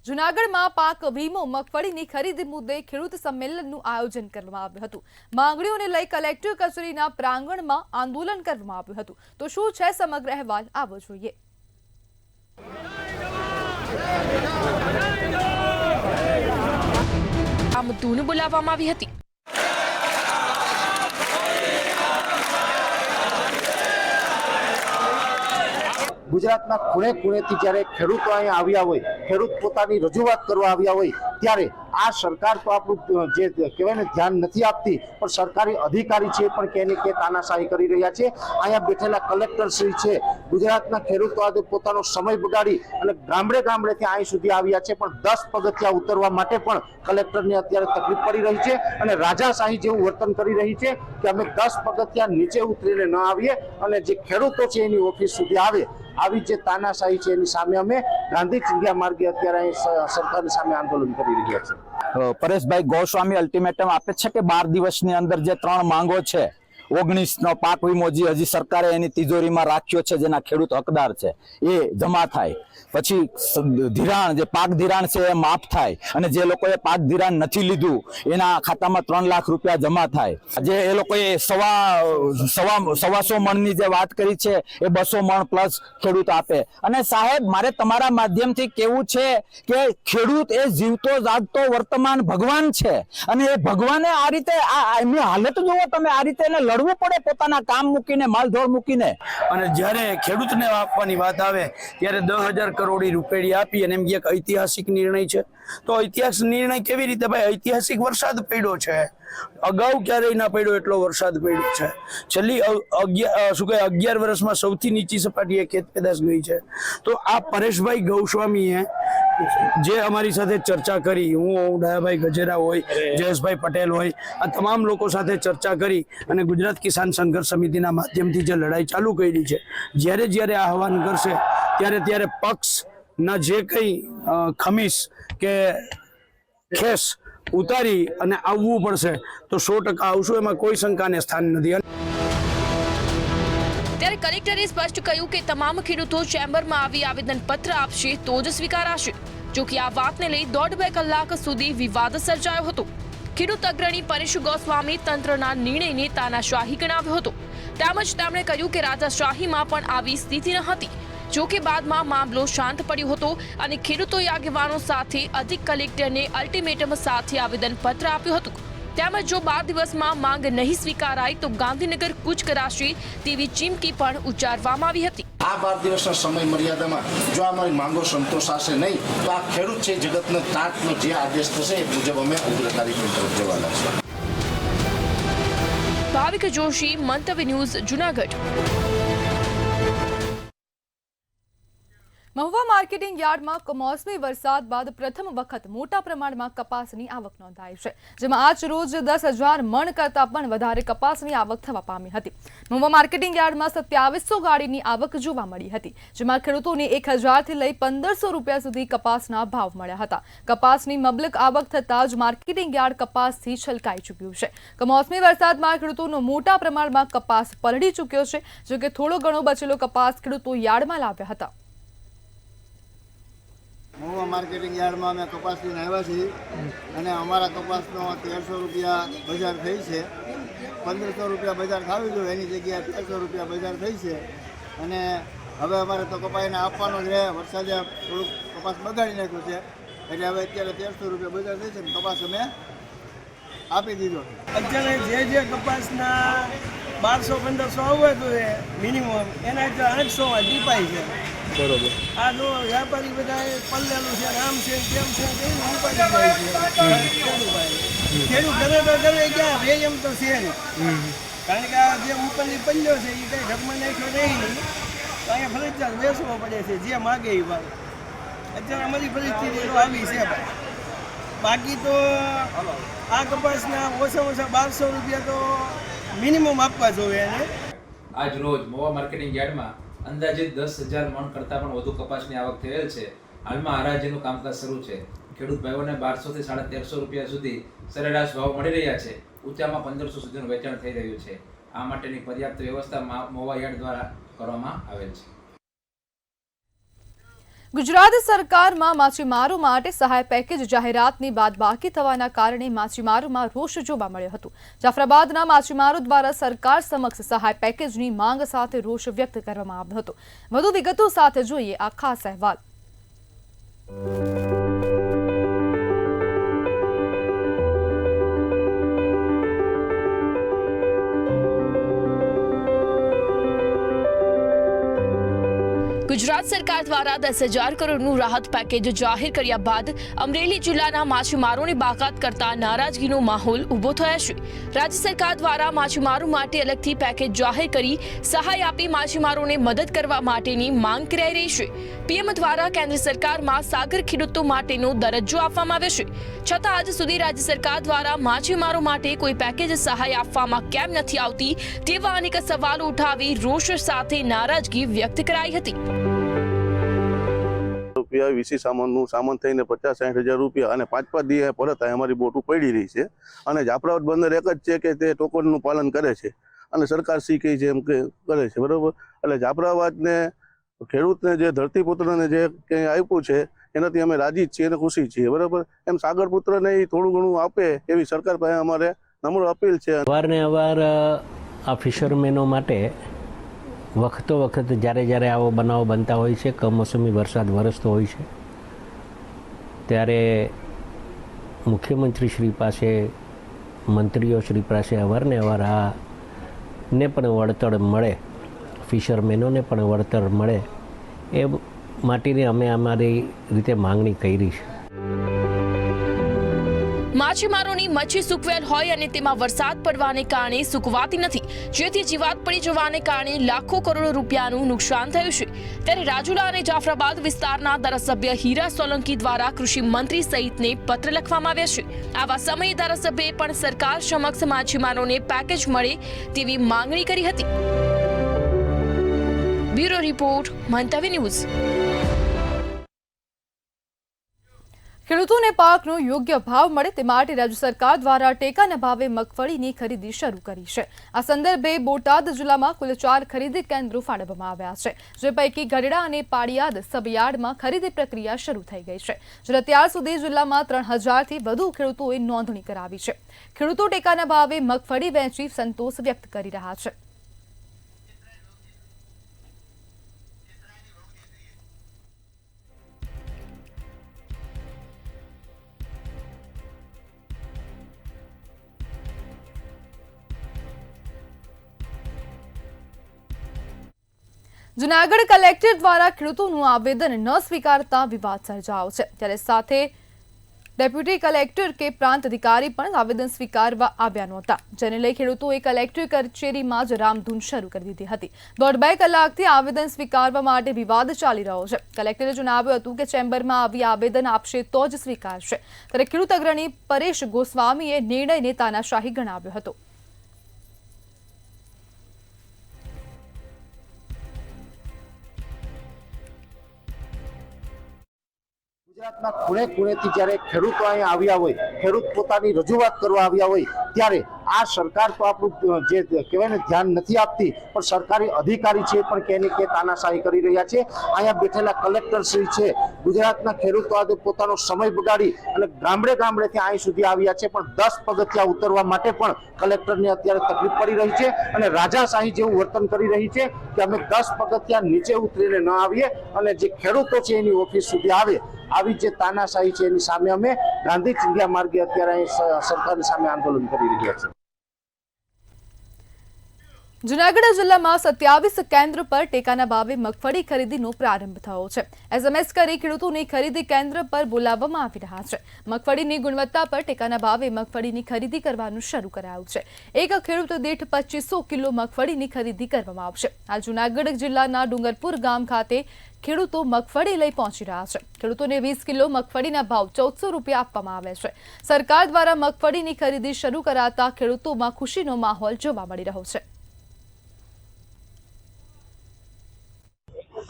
જૂનાગઢમાં પાક વીમો મગફળીની ખરીદી મુદ્દે ખેડૂત સંમેલનનું આયોજન કરવામાં આવ્યું હતું। માંગણીઓને લઈ કલેક્ટર કચેરીના પ્રાંગણમાં આંદોલન કરવામાં આવ્યું હતું। તો શું છે સમગ્ર અહેવાલ, આવો જોઈએ। આ મુદ્દોને બોલાવવામાં આવી હતી। ગુજરાતના ખૂણે ખૂણેથી જ્યારે ખેડૂતો અહીંયા આવ્યા હોય, ખેડૂત પોતાની રજૂઆત કરવા આવ્યા હોય, ત્યારે આ સરકાર તો આપણું જે કહેવાય ને ધ્યાન નથી આપતી, પણ સરકારી અધિકારી છે પણ કે કે તાનાશાહી કરી રહ્યા છે। અહીંયા બેઠેલા કલેક્ટર શ્રી છે, ગુજરાતના ખેડૂતો આજે પોતાનો સમય બગાડી અને ગામડે ગામડેથી અહીં સુધી આવ્યા છે, પણ 10 પગથિયા ઉતરવા માટે પણ કલેક્ટરને અત્યારે તકલીફ પડી રહી છે અને રાજાશાહી જેવું વર્તન કરી રહી છે કે અમે 10 પગથિયા નીચે ઉતરીને ન આવીએ અને જે ખેડૂતો છે એની ઓફિસ સુધી આવે। આવી જે તાનાશાહી છે એની સામે અમે ગાંધી ચિંધ્યા માર્ગે અત્યારે સરકારની સામે આંદોલન કરી રહ્યા છીએ। પરેશભાઈ ગોસ્વામી અલ્ટિમેટમ આપે છે કે 12 દિવસની અંદર જે 3 માંગો છે, 19નો પાક વીમો હજી સરકારે એની તિજોરીમાં રાખ્યો છે, જેના ખેડૂત હકદાર છે એ જમા થાય, પછી ધિરાણ જે પાક ધિરાણ છે એ માફ થાય અને જે લોકોએ પાક ધિરાણ નથી લીધું એના ખાતામાં 3 લાખ રૂપિયા જમા થાય। જે એ લોકોએ 125 મણની જે વાત કરી છે એ 200 મણ પ્લસ ખેડૂત આપે। અને સાહેબ, મારે તમારા માધ્યમથી કહેવું છે કે ખેડૂત એ જીવતો જાગતો વર્તમાન ભગવાન છે અને એ ભગવાને આ રીતે એમની હાલત જુઓ તમે, આ રીતે એને લડવું પડે પોતાના કામ મૂકીને, માલઢોર મૂકીને। અને જ્યારે ખેડૂતને આપવાની વાત આવે ત્યારે 10,000 કરોડ રૂપિયા આપી અને એમ કે એક ઐતિહાસિક નિર્ણય છે। તો ઐતિહાસિક નિર્ણય કેવી રીતે ભાઈ? ઐતિહાસિક વરસાદ પડ્યો છે, અગાઉ ક્યારેય ના પડ્યો એટલો વરસાદ પડ્યો છે। છેલ્લી 11 વર્ષમાં સૌથી નીચી સપાટીએ ખેત પેદાશ ગઈ છે। તો આ પરેશભાઈ ગોસ્વામીએ જે અમારી સાથે ચર્ચા કરી, હું ડાયાભાઈ ગજેરા હોય, જયેશભાઈ પટેલ હોય, આ તમામ લોકો સાથે ચર્ચા કરી અને ગુજરાત કિસાન સંઘર્ષ સમિતિના માધ્યમથી જે લડાઈ ચાલુ કરી છે, જ્યારે આ આહવાન કરશે ત્યારે પક્ષના જે કંઈ ખમીસ કે ખેસ ઉતારી અને આવવું પડશે તો 100% આવશું, એમાં કોઈ શંકાને સ્થાન નથી। ત્યારે કલેક્ટરે સ્પષ્ટ કહ્યું કે તમામ ખેડૂતો ચેમ્બરમાં આવી આવેદનપત્ર આપશે તો જ સ્વીકારાશે। જો કે આ વાતને લઈ 1.5-2 કલાક સુધી વિવાદ સર્જાયો હતો। ખેડૂત અગ્રણી પરેશ ગોસ્વામી તંત્રના નિર્ણયને તાનાશાહી ગણાવ્યો હતો। તેમજ તેમણે કહ્યું કે રાજાશાહીમાં પણ આવી સ્થિતિ ન હતી। જો કે બાદમાં મામલો શાંત પડ્યો હતો અને ખેડૂતોએ આગેવાનો સાથે અધિક કલેક્ટરને અલ્ટિમેટમ સાથે આવેદનપત્ર આપ્યું હતું। તેમજ જો 12 દિવસમાં માંગ નહીં સ્વીકારાય તો ગાંધીનગર કૂચ કરાશે તેવી ચીમકી પણ ઉચ્ચારવામાં આવી હતી। આ 12 દિવસના સમય મર્યાદામાં જો અમારી માંગો સંતોષાશે નહીં તો આ ખેડૂત છે જગતનો તાતનો જે આદેશ થશે એ મુજબ અમે ઉગ્રતારી તરફ જવાના છીએ। ભાવિક જોશી, મંતવ્ય ન્યૂઝ, જૂનાગઢ। મહુવા માર્કેટિંગ યાર્ડમાં કમોસમી વરસાદ બાદ પ્રથમ વખત મોટા પ્રમાણમાં કપાસની આવક નોંધાઈ છે, જેમાં આજ રોજ 10,000 મણ કરતાં પણ વધારે કપાસની આવક થવા પામી હતી। મહુવા માર્કેટિંગ યાર્ડમાં 2700 ગાડીની આવક જોવા મળી હતી, જેમાં ખેડૂતોને 1,000 થી લઈ 1,500 રૂપિયા સુધી કપાસના ભાવ મળ્યા હતા। કપાસની મબલક આવક થતાં જ માર્કેટિંગ યાર્ડ કપાસથી છલકાઈ ચૂક્યું છે। કમોસમી વરસાદમાં ખેડૂતોનો મોટા પ્રમાણમાં કપાસ પલળી ચૂક્યો છે, જો કે થોડો ઘણો બચેલો કપાસ ખેડૂતો યાર્ડમાં લાવ્યા હતા। મહુવા માર્કેટિંગ યાર્ડમાં અમે કપાસ લઈને આવ્યા છીએ અને અમારા કપાસનો 1,300 રૂપિયા બજાર થઈ છે। 1,500 રૂપિયા બજાર થવી જોઈએ એની જગ્યાએ 1,300 રૂપિયા બજાર થઈ છે અને હવે અમારે તો કપાઈને આપવાનો જ રહે। વરસાદે થોડુંક કપાસ બગાડી નાખ્યું છે એટલે હવે અત્યારે 1,300 રૂપિયા બજાર થઈ છે ને કપાસ અમે આપી દીધો। અત્યારે જે કપાસના 1,200-1,500 આવતું છે મિનિમમ, એના 800માં દીપાય છે। બરોબર, આ જો વ્યાપારી બધા પલ્લેલું છે, આમ છે, તેમ છે, ઉપાડી જાય છે। ખેડૂત કરે તો કરે ક્યાં રે એમ તો છે નહીં, કારણ કે આ જે ઉપરની પલ્લ્યો છે એ કંઈ ઢગમાં નાખ્યો નહીં, તો અહીંયા ફરજિયાત વેચવો પડે છે જે માગે એ ભાવ। અત્યારે અમારી પરિસ્થિતિ આવી છે ભાઈ। બાકી તો આ કપાસના ઓછા 1,200 રૂપિયા તો મિનિમમ આપવા જોઈએ એને। આજ રોજ મહુવા માર્કેટિંગ યાર્ડમાં અંદાજિત 10,000 મણ કરતાં પણ વધુ કપાસની આવક થયેલ છે। હાલમાં હરાજીનું કામકાજ શરૂ છે। ખેડૂત ભાઈઓને 1,200 થી 1,350 રૂપિયા સુધી સરેરાશ ભાવ મળી રહ્યા છે। ઊંચામાં 1,500 સુધીનું વેચાણ થઈ રહ્યું છે। આ માટેની પર્યાપ્ત વ્યવસ્થા મહુવા યાર્ડ દ્વારા કરવામાં આવેલ છે। ગુજરાત સરકારમાં માછીમારો માટે સહાય પેકેજ જાહેરાતની બાદબાકી થવાના કારણે માછીમારોમાં રોષ જોવા મળ્યો હતો। જાફરાબાદના માછીમારો દ્વારા સરકાર સમક્ષ સહાય પેકેજની માંગ સાથે રોષ વ્યક્ત કરવામાં આવ્યો હતો। વધુ વિગતો સાથે જોઈએ આ ખાસ અહેવાલ। ગુજરાત સરકાર દ્વારા 10,000 કરોડનું રાહત પેકેજ જાહેર કર્યા બાદ અમરેલી જિલ્લાના માછીમારોને બાકાત કરતા નારાજગીનો માહોલ ઊભો થયો છે। રાજ્ય સરકાર દ્વારા માછીમારો માટે અલગથી પેકેજ જાહેર કરી સહાય આપી માછીમારોને મદદ કરવા માટેની માંગ કરાઈ રહી છે। પીએમ દ્વારા કેન્દ્ર સરકારમાં સાગર ખેડૂતો માટેનો દરજ્જો આપવામાં આવ્યો છે, છતાં આજ સુધી રાજ્ય સરકાર દ્વારા માછીમારો માટે કોઈ પેકેજ સહાય આપવામાં કેમ નથી આવતી તેવા અનેક સવાલો ઉઠાવી રોષ સાથે નારાજગી વ્યક્ત કરાઈ હતી। રૂપિયા વીસી સામાન થઈને 50-60 હજાર રૂપિયા અને 5-5 દિવસ પરત અમારી બોટ પડી રહી છે અને જાફરાબાદ બંદર એક જ છે કે તે ટોકનનું પાલન કરે છે અને સરકાર સી કહે છે એમ કે કરે છે, બરાબર। એટલે જાફરાબાદને ખેડૂતને જે ધરતીપુત્રને જે કંઈ આપ્યું છે એનાથી અમે રાજી જ છીએ અને ખુશી છીએ, બરાબર। એમ સાગરપુત્રને થોડું ઘણું આપે એવી સરકાર પાસે અમારે નમ્ર અપીલ છે। અવારનવાર આ ફિશરમેનો માટે વખતો વખત જ્યારે આવો બનાવ બનતા હોય છે, કમોસમી વરસાદ વરસતો હોય છે, ત્યારે મુખ્યમંત્રી શ્રી પાસે, મંત્રીઓ શ્રી પાસે અવારનવાર આને પણ વળતર મળે, ફિશરમેનોને પણ વળતર મળે એ માટેની અમે અમારી રીતે માંગણી કરી છે। માછીમારોની મચ્છી સૂકવેલ હોય અને તેમાં વરસાદ પડવાને કારણે સૂકવાતી નથી, જેથી જીવાત પડી જવાને કારણે લાખો કરોડો રૂપિયાનું નુકસાન થયું છે। ત્યારે રાજુલા અને જાફરાબાદ વિસ્તારના ધારાસભ્ય હીરા સોલંકી દ્વારા કૃષિ મંત્રી સહિતને પત્ર લખવામાં આવ્યા છે। આવા સમયે ધારાસભ્યએ પણ સરકાર સમક્ષ માછીમારોને પેકેજ મળે તેવી માંગણી કરી હતી। બ્યુરો રિપોર્ટ, મંતવ્ય ન્યૂઝ। ખેડૂતોને પાકનો યોગ્ય ભાવ મળે તે માટે રાજ્ય સરકાર દ્વારા ટેકાના ભાવે મગફળીની ખરીદી શરૂ કરી છે। આ સંદર્ભે બોટાદ જિલ્લામાં કુલ 4 ખરીદી કેન્દ્રો ફાળવવામાં આવ્યા છે, જે પૈકી ગઢડા અને પાળિયાદ સબયાર્ડમાં ખરીદી પ્રક્રિયા શરૂ થઈ ગઈ છે, જ્યારે અત્યાર સુધી જિલ્લામાં 3,000થી વધુ ખેડૂતોએ નોંધણી કરાવી છે। ખેડૂતો ટેકાના ભાવે મગફળી વેચી સંતોષ વ્યક્ત કરી રહ્યા છે। જૂનાગઢ કલેક્ટર દ્વારા ખેડૂતોનું આવેદન ન સ્વીકારતા વિવાદ સર્જાયો છે, ત્યારે સાથે ડેપ્યુટી કલેક્ટર કે પ્રાંત અધિકારી પણ આવેદન સ્વીકારવા આવ્યા નહોતા, જેને લઈ ખેડૂતોએ કલેક્ટર કચેરીમાં જ રામધૂન શરૂ કરી દીધી હતી। 1.5 કલાકથી આવેદન સ્વીકારવા માટે વિવાદ ચાલી રહ્યો છે। કલેક્ટરે જણાવ્યું હતું કે ચેમ્બરમાં આવી આવેદન આપશે તો જ સ્વીકારશે, ત્યારે ખેડૂત અગ્રણી પરેશ ગોસ્વામીએ નિર્ણયને તાનાશાહી ગણાવ્યો હતો। ગુજરાતના ખૂણે ખૂણેથી જ્યારે ખેડૂતો અહીંયા આવ્યા હોય, ખેડૂત પોતાની રજૂઆત કરવા આવ્યા હોય, ત્યારે આ સરકાર તો આપણું જે કહેવાય ને ધ્યાન નથી આપતી, પણ સરકારી અધિકારી છે પણ કેની કે તાનાશાહી કરી રહ્યા છે। અહીંયા બેઠેલા કલેક્ટર શ્રી છે, ગુજરાતના ખેડૂતો આજે પોતાનો સમય બગાડી અને ગામડેથી અહીં સુધી આવ્યા છે, પણ 10 પગથિયા ઉતરવા માટે પણ કલેક્ટરને અત્યારે તકલીફ પડી રહી છે અને રાજાશાહી જેવું વર્તન કરી રહી છે કે અમે 10 પગથિયા નીચે ઉતરીને ન આવીએ અને જે ખેડૂતો છે એની ઓફિસ સુધી આવે, આવી જે તાનાશાહી છે એની સામે અમે ગાંધી ચિંધ્યા માર્ગે અત્યારે અહીં સરકારની સામે આંદોલન કરી રહ્યા છીએ। જૂનાગઢ જિલ્લામાં 27 કેન્દ્ર પર ટેકાના ભાવે મગફળી ખરીદીનો પ્રારંભ થયો છે। SMS કરી ખેડૂતોને ખરીદી કેન્દ્ર પર બોલાવવામાં આવી રહ્યા છે। મગફળીની ગુણવત્તા પર ટેકાના ભાવે મગફળીની ખરીદી કરવાનું શરૂ કરાયું છે। એક ખેડૂત દીઠ 2500 કિલો મગફળીની ખરીદી કરવામાં આવશે। હાલ જૂનાગઢ જિલ્લાના ડુંગરપુર ગામ ખાતે ખેડૂતો મગફળી લઈ પહોંચી રહ્યા છે। ખેડૂતોને 20 કિલો મગફળીના ભાવ 1400 રૂપિયા આપવામાં આવે છે। સરકાર દ્વારા મગફળીની ખરીદી શરૂ કરાતા ખેડૂતોમાં ખુશીનો માહોલ જોવા મળી રહ્યો છે।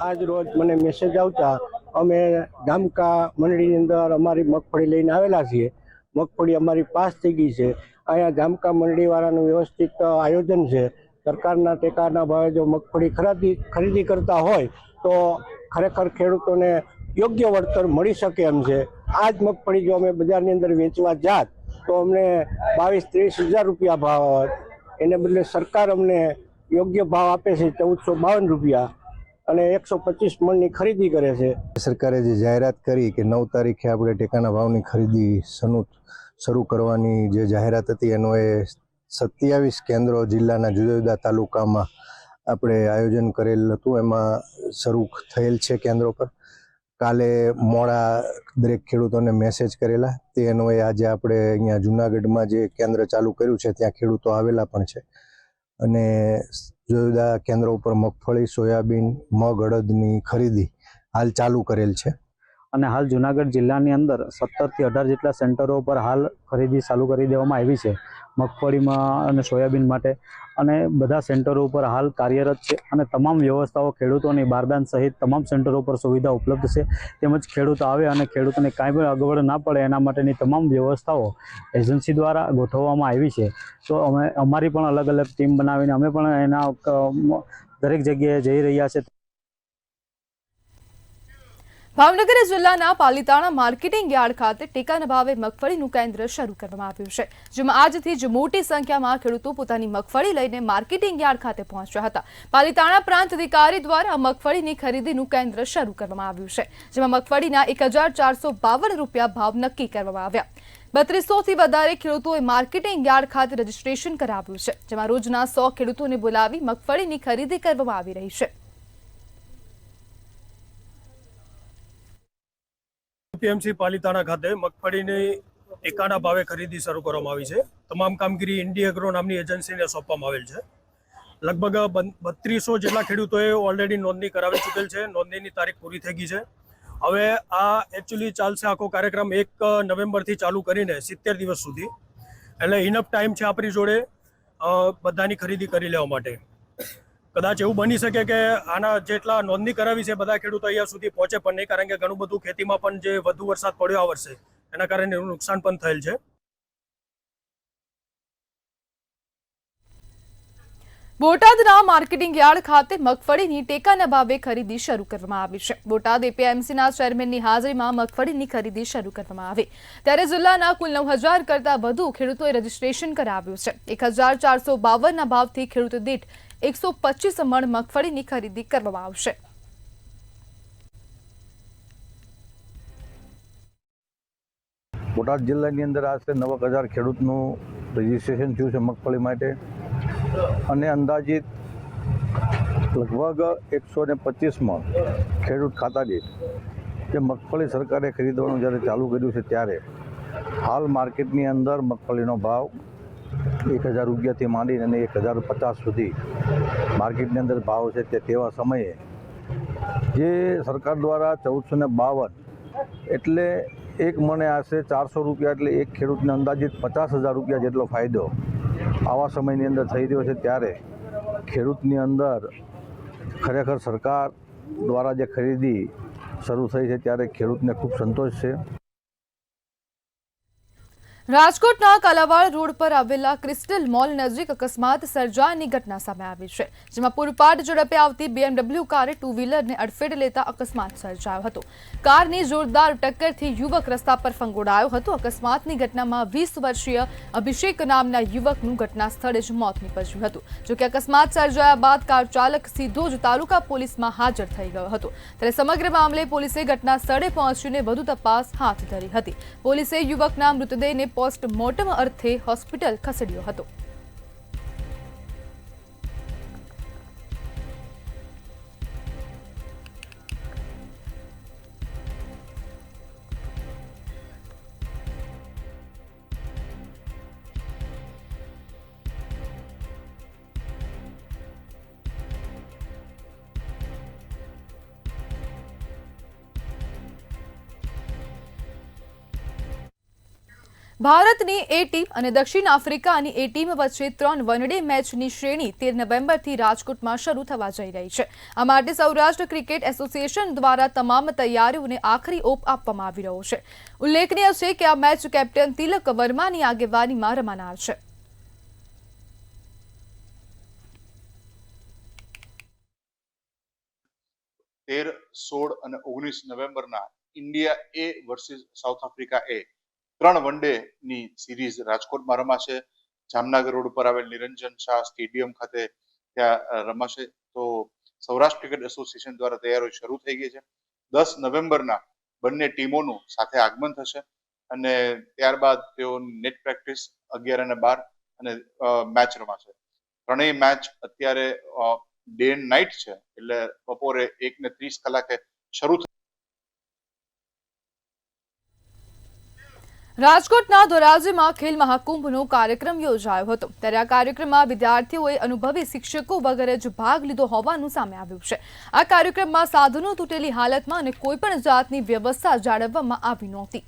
આજ રોજ મને મેસેજ આવતા અમે ગામકા મંડળીની અંદર અમારી મગફળી લઈને આવેલા છીએ। મગફળી અમારી પાસ થઈ ગઈ છે। અહીંયા ગામકા મંડળીવાળાનું વ્યવસ્થિત આયોજન છે। સરકારના ટેકાના ભાવે જો મગફળી ખરીદી કરતા હોય તો ખરેખર ખેડૂતોને યોગ્ય વળતર મળી શકે એમ છે. આ જ મગફળી જો અમે બજારની અંદર વેચવા જાત તો અમને 22-23 હજાર રૂપિયા ભાવ આવત. એને બદલે સરકાર અમને યોગ્ય ભાવ આપે છે 1452 રૂપિયા અને 125 મણની ખરીદી કરે છે. સરકારે જે જાહેરાત કરી કે 9 તારીખે આપણે ટેકાના ભાવની ખરીદી શરૂ કરવાની જે જાહેરાત હતી એનો એ 27 કેન્દ્રો જિલ્લાના જુદા જુદા તાલુકામાં આપણે આયોજન કરેલ હતું. એમાં શરૂ થયેલ છે કેન્દ્રો પર. કાલે મોડા દરેક ખેડૂતોને મેસેજ કરેલા તે અન્વયે આજે આપણે અહીંયા જુનાગઢમાં જે કેન્દ્ર ચાલુ કર્યું છે ત્યાં ખેડૂતો આવેલા પણ છે અને જુદા જુદા કેન્દ્રો ઉપર મગફળી, સોયાબીન, મગ, અડદની ખરીદી હાલ ચાલુ કરેલ છે. અને હાલ જુનાગઢ જિલ્લાની અંદર 17 થી 18 જેટલા સેન્ટરો પર હાલ ખરીદી ચાલુ કરી દેવામાં આવી છે મગફળીમાં અને સોયાબીન માટે. અને બધા સેન્ટરો ઉપર હાલ કાર્યરત છે અને તમામ વ્યવસ્થાઓ ખેડૂતોની બારદાન સહિત તમામ સેન્ટરો પર સુવિધા ઉપલબ્ધ છે. તેમજ ખેડૂત આવે અને ખેડૂતોને કાંઈ પણ અગવડ ના પડે એના માટેની તમામ વ્યવસ્થાઓ એજન્સી દ્વારા ગોઠવવામાં આવી છે. તો અમારી પણ અલગ અલગ ટીમ બનાવીને અમે પણ એના દરેક જગ્યાએ જઈ રહ્યા છે. ભાવનગર જિલ્લાના પાલીતાણા માર્કેટિંગ યાર્ડ ખાતે ટેકાના ભાવે મગફળીનું કેન્દ્ર શરૂ કરવામાં આવ્યું છે, જેમાં આજથી જ મોટી સંખ્યામાં ખેડૂતો પોતાની મગફળી લઈને માર્કેટિંગ યાર્ડ ખાતે પહોંચ્યા હતા. પાલીતાણા પ્રાંત અધિકારી દ્વારા મગફળીની ખરીદીનું કેન્દ્ર શરૂ કરવામાં આવ્યું છે, જેમાં મગફળીના 1452 રૂપિયા ભાવ નક્કી કરવામાં આવ્યા. 3200 થી વધારે ખેડૂતોએ માર્કેટિંગ યાર્ડ ખાતે રજીસ્ટ્રેશન કરાવ્યું છે, જેમાં રોજના 100 ખેડૂતોને બોલાવી મગફળીની ખરીદી કરવામાં આવી રહી છે. પીએમસી પાલીતાણા ખાતે મગફળીની ટેકાના ભાવે ખરીદી શરૂ કરવામાં આવી છે. તમામ કામગીરી ઇન્ડી એગ્રો નામની એજન્સીને સોંપવામાં આવેલ છે. લગભગ 3200 જેટલા ખેડૂતોએ ઓલરેડી નોંધણી કરાવી ચૂકેલ છે. નોંધણીની તારીખ પૂરી થઈ ગઈ છે. હવે આ એકચ્યુઅલી ચાલશે આખો કાર્યક્રમ 1 નવેમ્બરથી ચાલુ કરીને 70 દિવસ સુધી. એટલે ઇનફ ટાઈમ છે આપણી જોડે બધાની ખરીદી કરી લેવા માટે. કદાચ એવું બની શકે કે આના જેટલા નોંધણી કરાવી છે બધા ખેડૂતો અહીંયા સુધી પહોંચે પણ નહીં, કારણ કે ઘણું બધું ખેતીમાં પણ જે વધુ વરસાદ પડ્યો આ વર્ષે એના કારણે નુકસાન પણ થયેલ છે. બોટાદના માર્કેટિંગ યાર્ડ ખાતે મગફળીની ટેકાના ભાવે ખરીદી શરૂ કરવામાં આવી છે. બોટાદ એપીએમસીના ચેરમેનની હાજરીમાં મગફળીની ખરીદી શરૂ કરવામાં આવી, ત્યારે જિલ્લાના કુલ 9000 કરતાં વધુ ખેડૂતોએ રજીસ્ટ્રેશન કરાવ્યું છે. 1452ના ભાવથી ખેડૂત દીઠ 125 મણ મગફળીની ખરીદી કરવામાં આવશે. બોટાદ જિલ્લાની અંદર આશરે 9000 ખેડૂતનું રજીસ્ટ્રેશન થયું છે મગફળી માટે અને અંદાજિત લગભગ 125 મણ ખેડૂત ખાતા દીઠ જે મગફળી સરકારે ખરીદવાનું જ્યારે ચાલુ કર્યું છે ત્યારે હાલ માર્કેટની અંદર મગફળીનો ભાવ 1000 રૂપિયાથી માંડીને અને 1050 સુધી માર્કેટની અંદર ભાવ છે. તેવા સમયે જે સરકાર દ્વારા 1452 એટલે એક મણે આશરે 400 રૂપિયા એટલે એક ખેડૂતને અંદાજિત 50,000 રૂપિયા જેટલો ફાયદો આવા સમયની અંદર થઈ રહ્યો છે. ત્યારે ખેડૂતની અંદર ખરેખર સરકાર દ્વારા જે ખરીદી શરૂ થઈ છે ત્યારે ખેડૂતને ખૂબ સંતોષ છે. રાજકોટના કાલાવાડ રોડ પર આવેલા ક્રિસ્ટલ મોલ નજીક અકસ્માત સર્જાવાની ઘટના સામે આવી છે, જેમાં પૂરપાટ ઝડપે આવતી BMW કારે 2 વ્હીલરને અડફેટે લેતા અકસ્માત સર્જાયો હતો. કારની જોરદાર ટક્કરથી યુવક રસ્તા પર ફંગોળાયો હતો. અકસ્માતની ઘટનામાં 20 વર્ષીય અભિષેક નામના યુવકનું ઘટના સ્થળે જ મોત નીપજ્યું હતું. જોકે અકસ્માત સર્જાયા બાદ કાર ચાલક સીધો જ તાલુકા પોલીસમાં હાજર થઈ ગયો હતો, ત્યારે સમગ્ર મામલે પોલીસે ઘટના સ્થળે પહોંચીને વધુ તપાસ હાથ ધરી હતી. પોલીસે યુવકના મૃતદેહને પોસ્ટમોર્ટમ અર્થે હોસ્પિટલ ખસેડ્યો હતો. ભારતની એ ટીમ અને દક્ષિણ આફ્રિકાની એ ટીમ વચ્ચે 3 વનડે મેચની શ્રેણી 13 નવેમ્બરથી રાજકોટમાં શરૂ થવા જઈ રહી છે. આ માટે સૌરાષ્ટ્ર ક્રિકેટ એસોસિએશન દ્વારા તમામ તૈયારીઓને આખરી ઓપ આપવામાં આવી રહ્યો છે. ઉલ્લેખનીય છે કે આ મેચ કેપ્ટન તિલક વર્માની આગેવાનીમાં રમાનાર છે. 13, 16 અને 19 નવેમ્બરના ઇન્ડિયા એ વર્સિસ સાઉથ આફ્રિકા એ 3 વન ડે ની સિરીઝ રાજકોટમાં રમાશે. જામનગર રોડ ઉપર આવેલ નિરંજન શાહ સ્ટેડિયમ ખાતે ત્યાં રમાશે. તો સૌરાષ્ટ્ર ક્રિકેટ એસોસિએશન દ્વારા તૈયારીઓ શરૂ થઈ ગઈ છે. 10 નવેમ્બરના બંને ટીમોનું સાથે આગમન થશે અને ત્યારબાદ તેઓ નેટ પ્રેક્ટિસ 11 અને 12 અને મેચ રમાશે. ત્રણેય મેચ અત્યારે ડે એન્ડ નાઇટ છે, એટલે બપોરે 1:30 શરૂ. રાજકોટના ધોરાજીમાં ખેલ મહાકુંભનો કાર્યક્રમ યોજાયો હતો. ત્યારે આ કાર્યક્રમમાં વિદ્યાર્થીઓએ અનુભવી શિક્ષકો વગેરે જ ભાગ લીધો હોવાનું સામે આવ્યું છે. આ કાર્યક્રમમાં સાધનો તૂટેલી હાલતમાં અને કોઈપણ જાતની વ્યવસ્થા જાળવવામાં આવી નહોતી.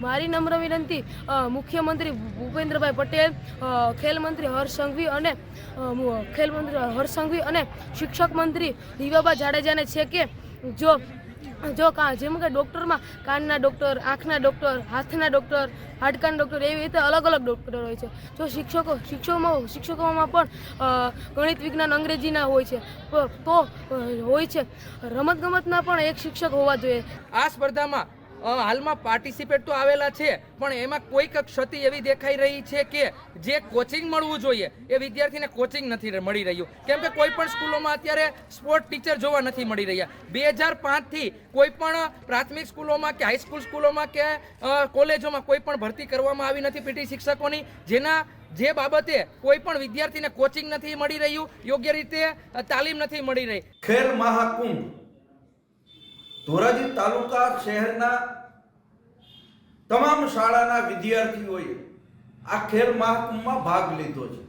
મારી નમ્ર વિનંતી મુખ્યમંત્રી ભૂપેન્દ્રભાઈ પટેલ, ખેલ મંત્રી હર્ષ સંઘવી અને શિક્ષક મંત્રી દીવાબા જાડેજાને છે કે જો જેમ કે ડૉક્ટરમાં કાનના ડૉક્ટર, આંખના ડૉક્ટર, હાથના ડૉક્ટર, હાડકાના ડૉક્ટર એવી રીતે અલગ અલગ ડૉક્ટર હોય છે. જો શિક્ષકોમાં પણ ગણિત, વિજ્ઞાન, અંગ્રેજીના હોય છે તો હોય છે. રમતગમતના પણ એક શિક્ષક હોવા જોઈએ. આ સ્પર્ધામાં હાલમાં પાર્ટિસિપેટ તો આવેલા છે, પણ એમાં કોઈક ક્ષતિ એવી દેખાઈ રહી છે કે જે કોચિંગ મળવું જોઈએ એ વિદ્યાર્થીને કોચિંગ નથી મળી રહ્યું. કેમ કે કોઈ પણ સ્કૂલોમાં અત્યારે સ્પોર્ટ ટીચર જોવા નથી મળી રહ્યા. 2005થી કોઈ પણ પ્રાથમિક સ્કૂલોમાં કે હાઈસ્કૂલ સ્કૂલોમાં કે કોલેજોમાં કોઈ પણ ભરતી કરવામાં આવી નથી પીટી શિક્ષકોની, જે બાબતે કોઈ પણ વિદ્યાર્થીને કોચિંગ નથી મળી રહ્યું, યોગ્ય રીતે તાલીમ નથી મળી રહી. ખેલ મહાકુંભ ધોરાજી તાલુકા શહેરના તમામ શાળાના વિદ્યાર્થીઓએ આ ખેલ મહાકુંભમાં ભાગ લીધો છે.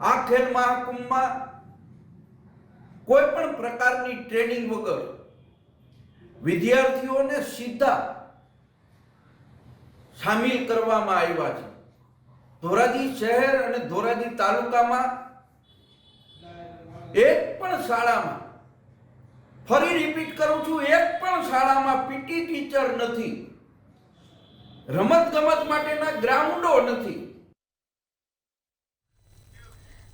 આ ખેલ મહાકુંભમાં કોઈ પણ પ્રકારની ટ્રેનિંગ વગર વિદ્યાર્થીઓને સીધા સામેલ કરવામાં આવ્યા છે. ધોરાજી શહેર અને ધોરાજી તાલુકામાં એક પણ શાળામાં, ફરી રિપીટ કરું છું, એક પણ શાળામાં પીટી ટીચર નથી, રમતગમત માટેના ગ્રાઉન્ડો નથી.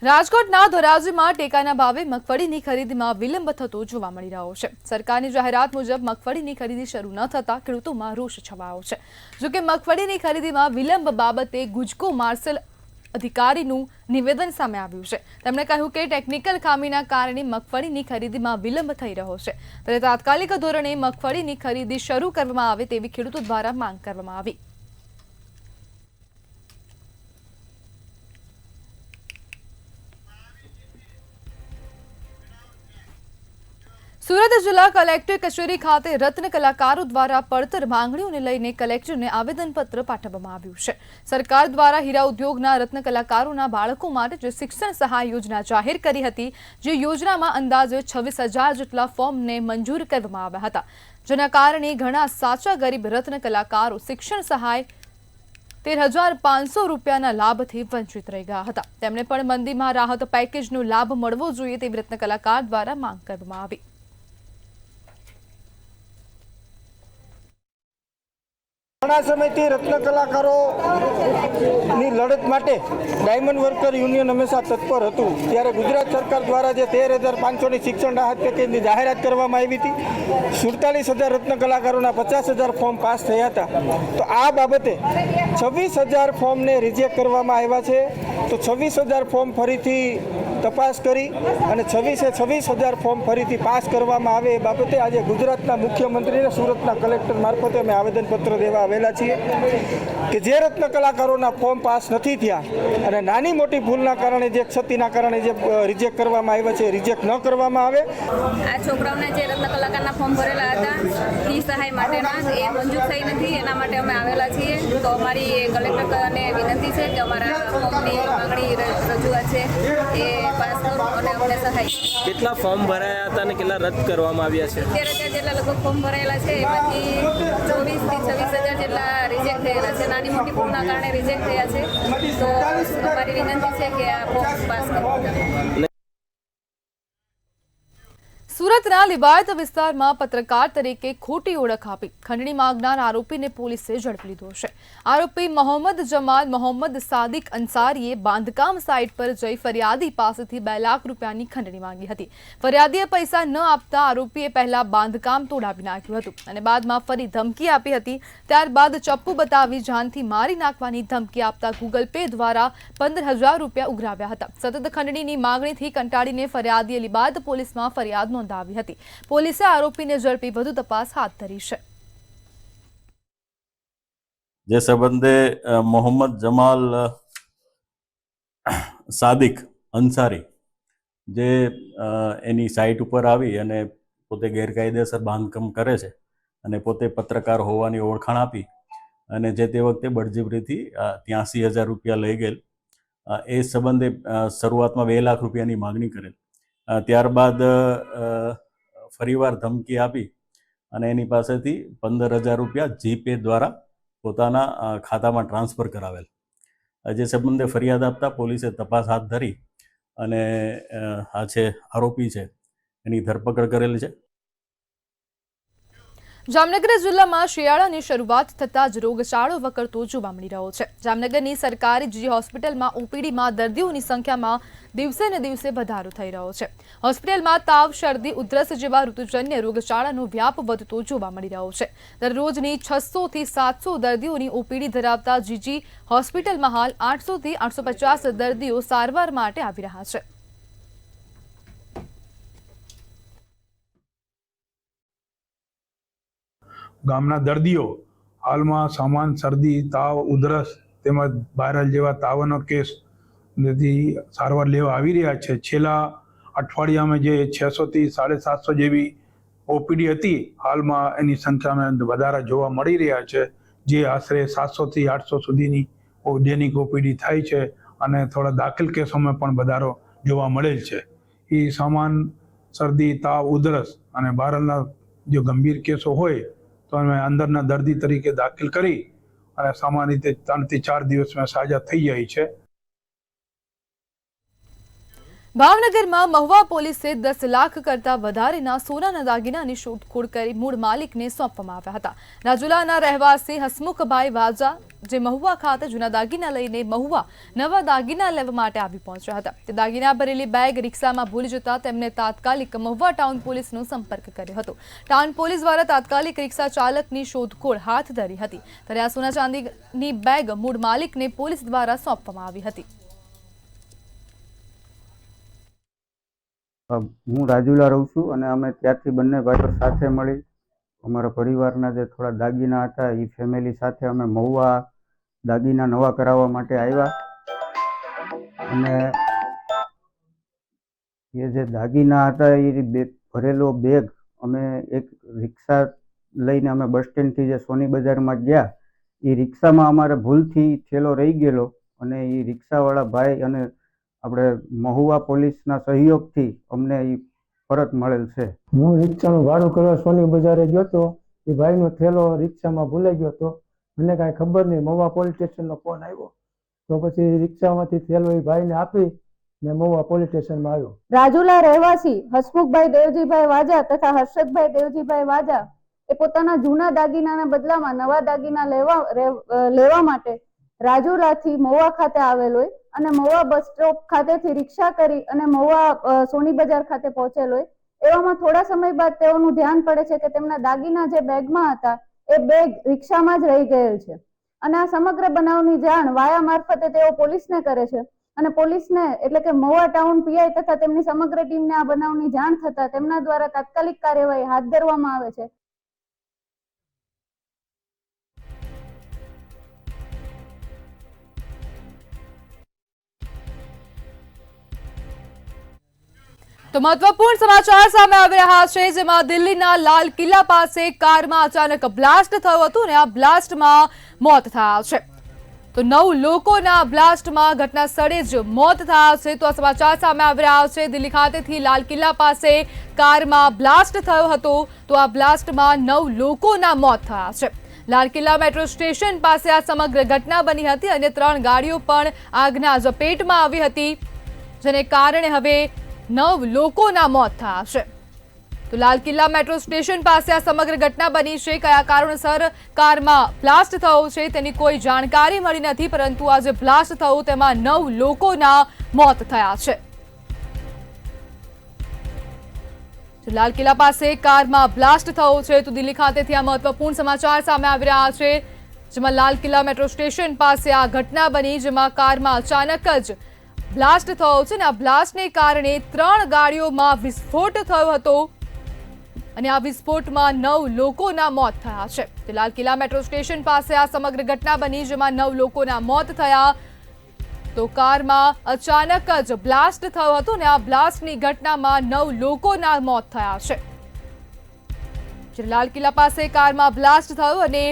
રાજકોટના ધોરાજીમાં ટેકાના ભાવે મગફળીની ખરીદીમાં વિલંબ થતો જોવા મળી રહ્યો છે. સરકારની જાહેરાત મુજબ મગફળીની ખરીદી શરૂ ન થતા ખેડૂતોમાં રોષ છવાયો છે. જોકે મગફળીની ખરીદીમાં વિલંબ બાબતે ગુજકો માર્શલ અધિકારીનું નિવેદન સામે આવ્યું છે. તેમણે કહ્યું કે ટેકનિકલ ખામીના કારણે મગફળીની ખરીદીમાં વિલંબ થઈ રહ્યો છે. ત્યારે તાત્કાલિક ધોરણે મગફળીની ખરીદી શરૂ કરવામાં આવે તેવી ખેડૂતો દ્વારા માંગ કરવામાં આવી. સુરત જિલ્લા કલેક્ટર કચેરી ખાતે રત્ન કલાકારો દ્વારા પડતર માંગણીઓને લઈને કલેક્ટરને આવેદનપત્ર પાઠવવામાં આવ્યું છે. સરકાર દ્વારા હીરા ઉદ્યોગના રત્ન કલાકારોના બાળકો માટે જે શિક્ષણ સહાય યોજના જાહેર કરી હતી, જે યોજનામાં અંદાજે 26,000 જેટલા ફોર્મને મંજૂર કરવામાં આવ્યા હતા, જેના કારણે ઘણા સાચા ગરીબ રત્ન કલાકારો શિક્ષણ સહાય 13,500 રૂપિયાના લાભથી વંચિત રહી ગયા હતા. તેમને પણ મંદીમાં રાહત પેકેજનો લાભ મળવો જોઈએ તેવી રત્ન કલાકાર દ્વારા માંગ કરવામાં આવી. ઘણા સમયથી રત્ન કલાકારોની લડત માટે ડાયમંડ વર્કર યુનિયન હંમેશા તત્પર હતું. ત્યારે ગુજરાત સરકાર દ્વારા જે 13,500ની શિક્ષણ રાહત પેકેજની જાહેરાત કરવામાં આવી હતી, 47,000 રત્ન કલાકારોના 50,000 ફોર્મ પાસ થયા હતા. તો આ બાબતે 26,000 ફોર્મને રિજેક્ટ કરવામાં આવ્યા છે. તો 26,000 ફોર્મ ફરીથી તપાસ કરી અને 26,000 ફોર્મ ફરીથી પાસ કરવામાં આવે એ બાબતે આજે ગુજરાતના મુખ્યમંત્રીને સુરતના કલેક્ટર મારફતે અમે આવેદનપત્ર દેવા આવેલા છીએ કે જે રત્ન કલાકારોના ફોર્મ પાસ નથી થયા અને નાની મોટી ભૂલના કારણે, જે ક્ષતિના કારણે જે રિજેક્ટ કરવામાં આવ્યા છે, રિજેક્ટ ન કરવામાં આવે. આ છોકરાઓને જે રત્ન કલાકારના ફોર્મ ભરેલા હતા ફી સહાય માટેના, એ મંજૂર થઈ નથી. એના માટે અમે આવેલા છીએ. તો અમારી કલેક્ટરને વિનંતી છે કે અમારા ફોર્મની માંગણી રજૂઆત છે એ પાસ કરો અને અમને સહાય. કેટલા ફોર્મ ભરાયા હતા અને કેટલા રદ કરવામાં આવ્યા છે? 13,000 જેટલા લગભગ ફોર્મ ભરાયેલા છે, એમાંથી 24,000 થી 26,000 જેટલા રિજેક્ટ થયેલા છે. નાની મોટી ભૂલના કારણે રિજેક્ટ થયા છે. તો અમારી વિનંતી છે કે આ ફોર્મ પાસ કરો. સુરતના લિંબાયત વિસ્તારમાં પત્રકાર તરીકે ખોટી ઓળખ આપી ખંડણી માંગનાર આરોપીને પોલીસે ઝડપી લીધો છે. આરોપી મોહમ્મદ જમાલ મોહમ્મદ સાદિક અંસારીએ બાંધકામ સાઇટ પર જઈ ફરિયાદી પાસેથી 2 લાખ રૂપિયાની ખંડણી માંગી હતી. ફરિયાદીએ પૈસા ન આપતા આરોપીએ પહેલા બાંધકામ તોડાવી નાખ્યું હતું અને બાદમાં ફરી ધમકી આપી હતી. ત્યારબાદ ચપ્પુ બતાવી જાનથી મારી નાખવાની ધમકી આપતા ગૂગલ પે દ્વારા 15,000 રૂપિયા ઉઘરાવ્યા હતા. સતત ખંડણીની માંગણીથી કંટાળીને ફરિયાદીએ લિંબાયત પોલીસમાં ફરિયાદ નોંધાવી હતી. પોલીસે આરોપીને ઝડપી વધુ તપાસ હાથ ધરી છે. જે સંબંધે મોહમ્મદ જમાલ સાદિક અંસારી જે એની સાઇટ ઉપર આવી અને પોતે ગેરકાયદેસર બાંધકામ કરે છે અને પોતે પત્રકાર હોવાની ઓળખાણ આપી અને જે તે વખતે બળજબરીથી 83,000 રૂપિયા લઈ ગયેલ. એ સંબંધે શરૂઆતમાં 2 લાખ રૂપિયાની માગણી કરેલ. ત્યારબાદ ફરીવાર ધમકી આપી અને એની પાસેથી 15,000 રૂપિયા જીપે દ્વારા પોતાના ખાતામાં ટ્રાન્સફર કરાવેલ. જે સંબંધે ફરિયાદ આપતા પોલીસે તપાસ હાથ ધરી અને આ છે આરોપી છે એની ધરપકડ કરેલ છે. જામનગર જિલ્લામાં શિયાળાની શરૂઆત થતાં જ રોગચાળો વકરતો જોવા મળી રહ્યો છે. જામનગરની સરકારી જી હોસ્પિટલમાં ઓપીડીમાં દર્દીઓની સંખ્યામાં દિવસે ને દિવસે વધારો થઈ રહ્યો છે. હોસ્પિટલમાં તાવ, શરદી, ઉધરસ જેવા ઋતુજન્ય રોગચાળાનો વ્યાપ વધતો જોવા મળી રહ્યો છે. દરરોજની 600 થી 700 દર્દીઓની ઓપીડી ધરાવતા જીજી હોસ્પિટલમાં હાલ 800 થી 850 દર્દીઓ સારવાર માટે આવી રહ્યા છે. ગામના દર્દીઓ હાલમાં સામાન શરદી, તાવ, ઉધરસ તેમજ વાયરલ જેવા તાવનો કેસ થી સારવાર લેવા આવી રહ્યા છે. છેલ્લા અઠવાડિયામાં જે 600 થી 750 જેવી ઓપીડી હતી, હાલમાં એની સંખ્યામાં વધારા જોવા મળી રહ્યા છે. જે આશરે 700 થી 800 સુધીની દૈનિક ઓપીડી થાય છે અને થોડા દાખલ કેસોમાં પણ વધારો જોવા મળેલ છે. એ સામાન શરદી, તાવ, ઉધરસ અને વાયરલના જો ગંભીર કેસો હોય તો અમે અંદરના દર્દી તરીકે દાખલ કરી અને સામાન્ય રીતે 3 થી 4 દિવસમાં સાજા થઈ જાય છે. ભાવનગરમાં મહુવા પોલીસે 10 લાખ કરતા વધારેના સોનાના દાગીનાની શોધખોળ કરી મૂળ માલિકને સોંપવામાં આવ્યા હતા. રાજુલાના રહેવાસી હસમુખભાઈ વાજા જે મહુવા ખાતે જૂના દાગીના લઈને મહુવા નવા દાગીના લેવા માટે આવી પહોંચ્યા હતા. તે દાગીના ભરેલી બેગ રિક્ષામાં ભૂલી જતા તેમને તાત્કાલિક મહુવા ટાઉન પોલીસનો સંપર્ક કર્યો હતો. ટાઉન પોલીસ દ્વારા તાત્કાલિક રિક્ષા ચાલકની શોધખોળ હાથ ધરી હતી. ત્યારે આ સોના ચાંદીની બેગ મૂળ માલિકને પોલીસ દ્વારા સોંપવામાં આવી હતી. હું રાજુલા રહું છું અને અમે ત્યારથી બંને ભાઈઓ સાથે મળી અમારા પરિવારના જે થોડા દાગીના હતા એ ફેમિલી સાથે અમે મહુવા દાગીના નવા કરાવવા માટે આવ્યા. અને એ જે દાગીના હતા એ ભરેલો બેગ અમે એક રિક્ષા લઈને અમે બસ સ્ટેન્ડથી જે સોની બજારમાં ગયા, એ રિક્ષામાં અમારે ભૂલથી થેલો રહી ગયેલો અને એ રિક્ષાવાળા ભાઈ અને આપણે મહુવા પોલીસના સહયોગથી અમને એ પરત મળેલ છે. હું રિક્ષાનું ભાડું કરવા સોની બજારે ગયો હતો. એ ભાઈનો થેલો રિક્ષામાં ભૂલાઈ ગયો હતો. મને કાંઈ ખબર નહીં. મહુવા પોલીસ સ્ટેશનનો ફોન આવ્યો તો પછી રિક્ષામાંથી થેલો એ ભાઈને આપી ને મહુવા પોલીસ સ્ટેશનમાં આવ્યો. રાજુલા રહેવાસી હસમુખભાઈ દેવજીભાઈ વાજા તથા હર્ષદભાઈ દેવજીભાઈ વાજા એ પોતાના જૂના દાગીનાના બદલામાં નવા દાગીના લેવા માટે રાજુલાથી મહુવા ખાતે આવેલ હોય અને મહુવા બસ સ્ટોપ ખાતેથી રિક્ષા કરી અને મહુવા સોની બજાર ખાતે પહોંચેલ હોય. એવામાં થોડા સમય બાદ તેઓનું ધ્યાન પડે છે કે તેમના દાગીના જે બેગમાં હતા એ બેગ રિક્ષામાં જ રહી ગયેલ છે. અને આ સમગ્ર બનાવની જાણ વાયા મારફતે તેઓ પોલીસને કરે છે અને પોલીસને એટલે કે મહુવા ટાઉન પીઆઈ તથા તેમની સમગ્ર ટીમને આ બનાવની જાણ થતા તેમના દ્વારા તાત્કાલિક કાર્યવાહી હાથ ધરવામાં આવે છે. તો મહત્વપૂર્ણ સમાચાર સામે આવી રહ્યા છે, જેમાં દિલ્હીના લાલ કિલ્લા પાસે કારમાં અચાનક બ્લાસ્ટ થયો હતો અને આ બ્લાસ્ટમાં મોત થયા છે. તો 9 લોકોના બ્લાસ્ટમાં ઘટના સ્થળે જ મોત થયા છે. તો આ સમાચાર સામે આવી રહ્યા છે. દિલ્હી ખાતેથી લાલ કિલ્લા પાસે કારમાં બ્લાસ્ટ થયો હતો. તો આ બ્લાસ્ટમાં 9 લોકોના મોત થયા છે. લાલ કિલ્લા મેટ્રો સ્ટેશન પાસે આ સમગ્ર ઘટના બની હતી અને 3 ગાડીઓ પણ આગના ઝપેટમાં આવી હતી, જેને કારણે હવે 9 લોકોના મોત થયા છે. તો લાલ કિલ્લા મેટ્રો સ્ટેશન પાસે આ સમગ્ર ઘટના બની છે. કયા કારણસર કારમાં બ્લાસ્ટ થયો છે તેની કોઈ જાણકારી મળી નથી, પરંતુ આ જે બ્લાસ્ટ થયું તેમાં 9 લોકોના મોત થયા છે. લાલ કિલ્લા પાસે કારમાં બ્લાસ્ટ થયો છે તો દિલ્હી ખાતેથી આ મહત્વપૂર્ણ સમાચાર સામે આવી રહ્યા છે, જેમાં લાલ કિલ્લા મેટ્રો સ્ટેશન પાસે આ ઘટના બની, જેમાં કારમાં અચાનક જ બ્લાસ્ટ થયો છે અને આ બ્લાસ્ટને કારણે 3 ગાડીઓમાં વિસ્ફોટ થયો હતો અને આ વિસ્ફોટમાં 9 લોકોના મોત થયા છે. તો લાલ કિલ્લા મેટ્રો સ્ટેશન પાસે આ સમગ્ર ઘટના બની, જેમાં 9 લોકોના મોત થયા. તો કારમાં અચાનક જ બ્લાસ્ટ થયો હતો અને આ બ્લાસ્ટની ઘટનામાં 9 લોકોના મોત થયા છે. લાલ કિલ્લા પાસે કારમાં બ્લાસ્ટ થયો અને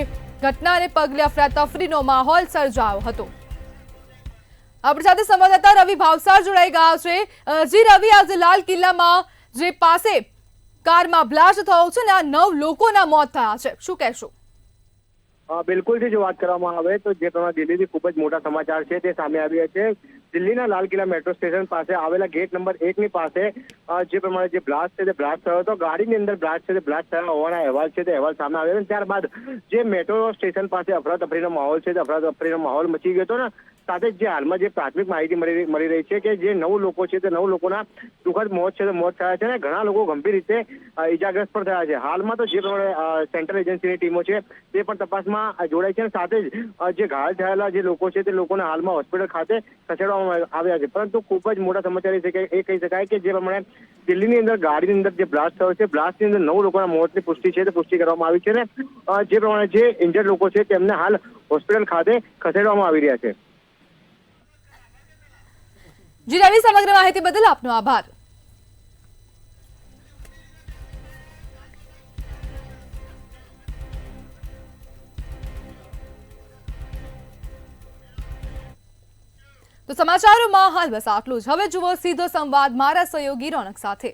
ઘટનાને પગલે અફરાતફરીનો માહોલ સર્જાયો હતો. આપણી સાથે સંવાદદાતા રવિ ભાવસાર જોડાઈ ગયા છે. જી રવિ, આજે લાલ કિલ્લામાં જે પાસે કારમાં બ્લાસ્ટ થયો છે ને આ 9 લોકોના મોત થયા છે, શું કહેશો? બિલકુલ જો વાત કરવામાં આવે તો જે પ્રમાણે દિલ્હીથી ખૂબ જ મોટા સમાચાર છે તે સામે આવ્યા છે. દિલ્હીના લાલ કિલ્લા મેટ્રો સ્ટેશન પાસે આવેલા ગેટ નંબર 1 ની પાસે જે પ્રમાણે જે બ્લાસ્ટ છે તે બ્લાસ્ટ થયો હતો. ગાડીની અંદર બ્લાસ્ટ છે તે બ્લાસ્ટ થયા હોવાના અહેવાલ છે તે અહેવાલ સામે આવ્યો. ત્યારબાદ જે મેટ્રો સ્ટેશન પાસે અફરાતફરીનો માહોલ છે તે અફરાતફરીનો માહોલ મચી ગયો હતો ને સાથે જ જે હાલમાં જે પ્રાથમિક માહિતી મળી રહી છે કે જે 9 લોકો છે તે 9 લોકોના દુઃખદ મોત છે તે મોત થયા છે અને ઘણા લોકો ગંભીર રીતે ઈજાગ્રસ્ત પણ થયા છે. હાલમાં તો જે પ્રમાણે સેન્ટ્રલ એજન્સીની ટીમો છે તે પણ તપાસમાં જોડાઈ છે અને સાથે જ જે ઘાયલ થયેલા જે લોકો છે તે લોકોને હાલમાં હોસ્પિટલ ખાતે ખસેડવામાં આવ્યા છે. પરંતુ ખૂબ જ મોટા સમાચાર એ છે કે એ કહી શકાય કે જે પ્રમાણે દિલ્હીની અંદર ગાડીની અંદર જે બ્લાસ્ટ થયો છે, બ્લાસ્ટની અંદર 9 લોકોના મોતની પુષ્ટિ છે તે પુષ્ટિ કરવામાં આવી છે અને જે પ્રમાણે જે ઇન્જર્ડ લોકો છે તેમને હાલ હોસ્પિટલ ખાતે ખસેડવામાં આવી રહ્યા છે. જી રવિ, સમગ્ર માહિતી બદલ આપનો આભાર. તો સમાચારોમાં હાલ બસ આટલું જ. હવે જુઓ સીધો સંવાદ મારા સહયોગી રોનક સાથે.